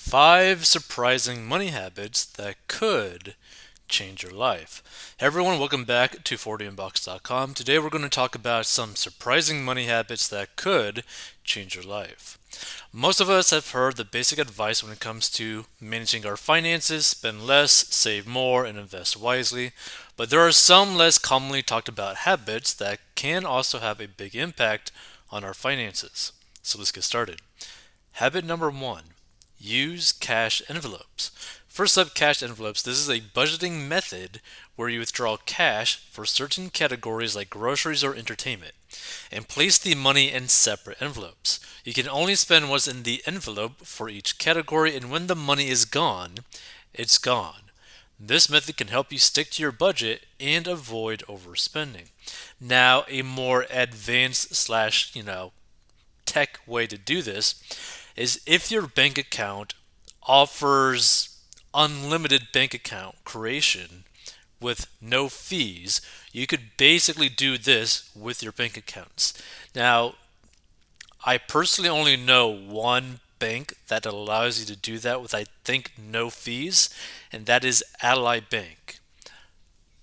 5 surprising money habits that could change your life. Hey everyone, welcome back to 40inbox.com. Today we're going to talk about some surprising money habits that could change your life. Most of us have heard the basic advice when it comes to managing our finances: spend less, save more, and invest wisely. But there are some less commonly talked about habits that can also have a big impact on our finances. So let's get started. Habit number 1: use cash envelopes. First up, cash envelopes. This is a budgeting method where you withdraw cash for certain categories like groceries or entertainment and place the money in separate envelopes. You can only spend what's in the envelope for each category, and when the money is gone, it's gone. This method can help you stick to your budget and avoid overspending. Now, a more advanced slash, tech way to do this is if your bank account offers unlimited bank account creation with no fees, you could basically do this with your bank accounts. Now, I personally only know one bank that allows you to do that with, I think, no fees, and that is Ally Bank.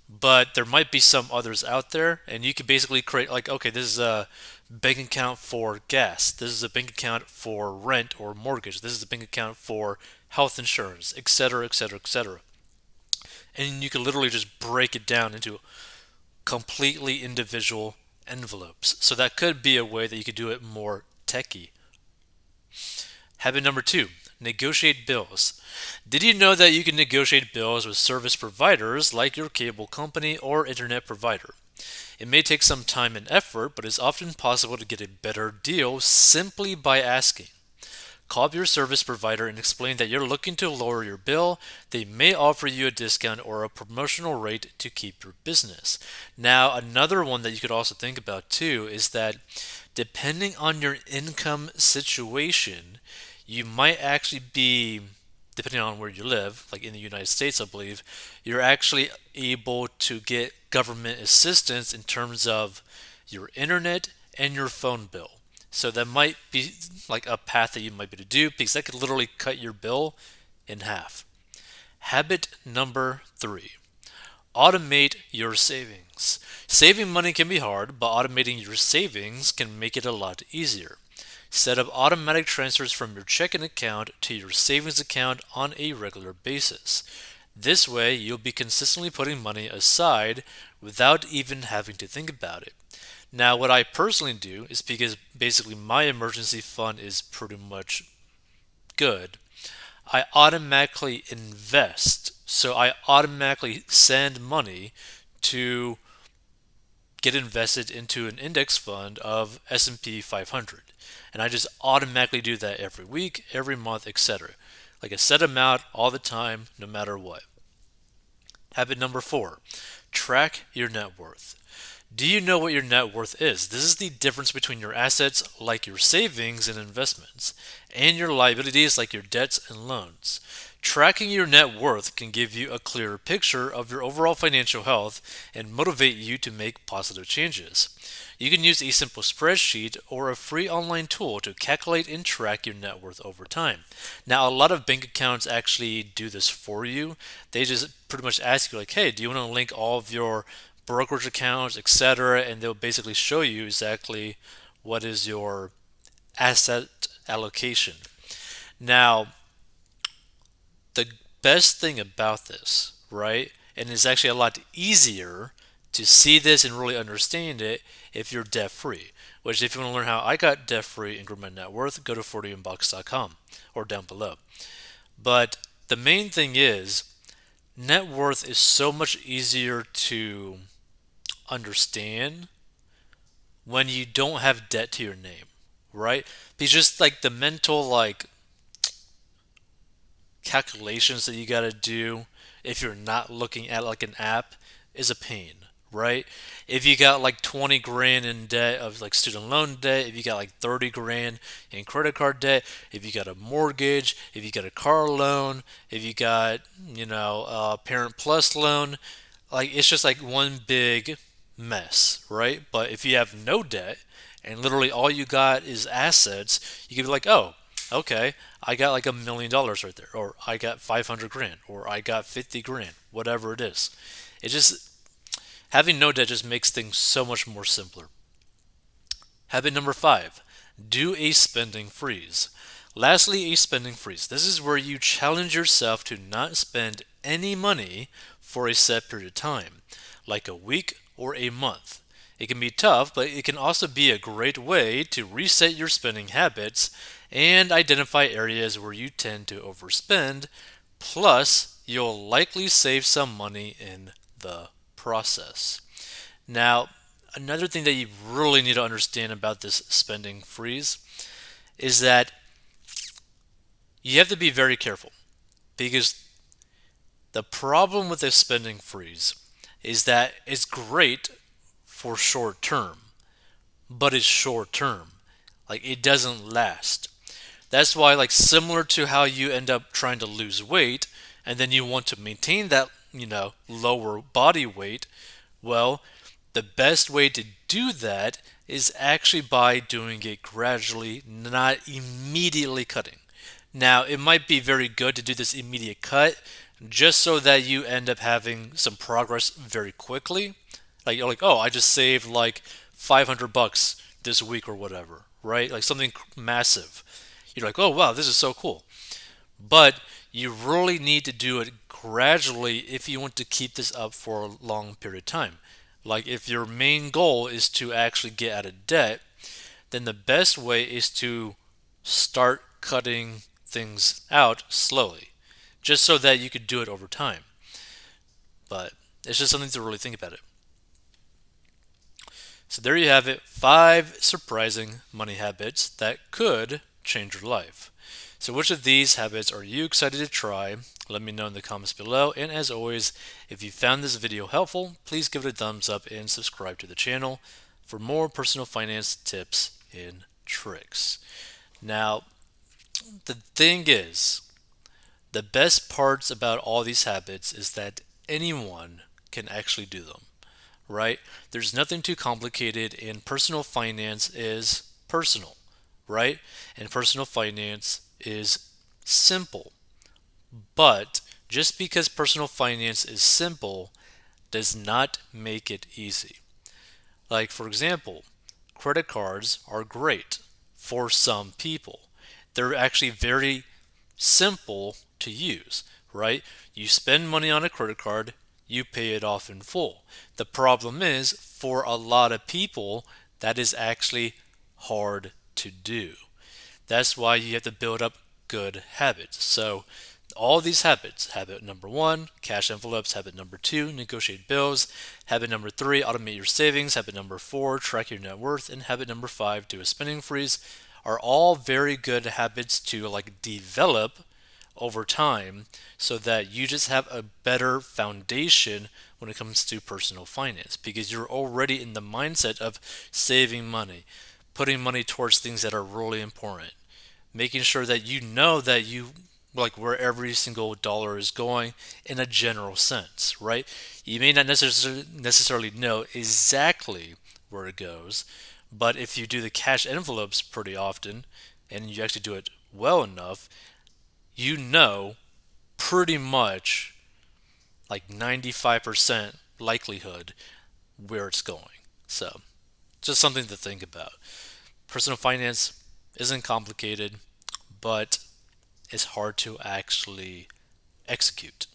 But there might be some others out there, and you could basically create, like, okay, this is a bank account for gas, this is a bank account for rent or mortgage, this is a bank account for health insurance, etc., etc., etc. And you can literally just break it down into completely individual envelopes. So that could be a way that you could do it more techy. Habit number 2: negotiate bills. Did you know that you can negotiate bills with service providers like your cable company or internet provider? It may take some time and effort, but it's often possible to get a better deal simply by asking. Call up your service provider and explain that you're looking to lower your bill. They may offer you a discount or a promotional rate to keep your business. Now, another one that you could also think about too is that depending on your income situation, you might actually be, depending on where you live, like in the United States, I believe, you're actually able to get government assistance in terms of your internet and your phone bill. So that might be like a path that you might be able to do because that could literally cut your bill in half. Habit number 3: automate your savings. Saving money can be hard, but automating your savings can make it a lot easier. Set up automatic transfers from your checking account to your savings account on a regular basis. This way, you'll be consistently putting money aside without even having to think about it. Now, what I personally do is, because basically my emergency fund is pretty much good, I automatically invest. So I automatically send money to get invested into an index fund of S&P 500. And I just automatically do that every week, every month, etc. Like a set amount all the time, no matter what. Habit number 4: track your net worth. Do you know what your net worth is? This is the difference between your assets, like your savings and investments, and your liabilities, like your debts and loans. Tracking your net worth can give you a clearer picture of your overall financial health and motivate you to make positive changes. You can use a simple spreadsheet or a free online tool to calculate and track your net worth over time. Now, a lot of bank accounts actually do this for you. They just pretty much ask you, like, hey, do you want to link all of your brokerage accounts, etc., and they'll basically show you exactly what is your asset allocation. Now, the best thing about this, right, and it's actually a lot easier to see this and really understand it if you're debt free. Which, if you want to learn how I got debt free and grew my net worth, go to 40inbox.com or down below. But the main thing is, net worth is so much easier to understand when you don't have debt to your name, right? Because just like the mental like calculations that you got to do if you're not looking at like an app is a pain, right? If you got like 20 grand in debt of like student loan debt, if you got like 30 grand in credit card debt, if you got a mortgage, if you got a car loan, if you got, a parent plus loan, like it's just like one big mess, right? But if you have no debt and literally all you got is assets, you can be like, oh, Okay, I got like $1 million right there, or I got 500 grand, or I got 50 grand, whatever it is. It just, having no debt just makes things so much more simpler. Habit number five, do a spending freeze. Lastly, a spending freeze. This is where you challenge yourself to not spend any money for a set period of time, like a week or a month. It can be tough, but it can also be a great way to reset your spending habits and identify areas where you tend to overspend. Plus, you'll likely save some money in the process. Now, another thing that you really need to understand about this spending freeze is that you have to be very careful because the problem with this spending freeze is that it's great for short term, but it's short term. Like it doesn't last. That's why, like, similar to how you end up trying to lose weight and then you want to maintain that, lower body weight, well, the best way to do that is actually by doing it gradually, not immediately cutting. Now, it might be very good to do this immediate cut just so that you end up having some progress very quickly. Like you're like, "Oh, I just saved like 500 bucks this week or whatever," right? Like something massive. You're like, "Oh, wow, this is so cool." But you really need to do it gradually if you want to keep this up for a long period of time. Like if your main goal is to actually get out of debt, then the best way is to start cutting things out slowly, just so that you could do it over time. But it's just something to really think about it. So there you have it, five surprising money habits that could change your life. So which of these habits are you excited to try? Let me know in the comments below. And as always, if you found this video helpful, please give it a thumbs up and subscribe to the channel for more personal finance tips and tricks. Now, the thing is, the best parts about all these habits is that anyone can actually do them, right? There's nothing too complicated, and personal finance is personal, right? And personal finance is simple. But just because personal finance is simple does not make it easy. Like, for example, credit cards are great for some people. They're actually very simple to use, right? You spend money on a credit card, you pay it off in full. The problem is, for a lot of people, that is actually hard to do. That's why you have to build up good habits. So, all these habits, habit number one, cash envelopes, habit number two, negotiate bills, habit number three, automate your savings, habit number four, track your net worth, and habit number five, do a spending freeze, are all very good habits to like develop over time so that you just have a better foundation when it comes to personal finance because you're already in the mindset of saving money, putting money towards things that are really important, making sure that you know that you like where every single dollar is going in a general sense, right? You may not necessarily know exactly where it goes, but if you do the cash envelopes pretty often and you actually do it well enough, you know pretty much like 95% likelihood where it's going. So, just something to think about. Personal finance isn't complicated, but it's hard to actually execute.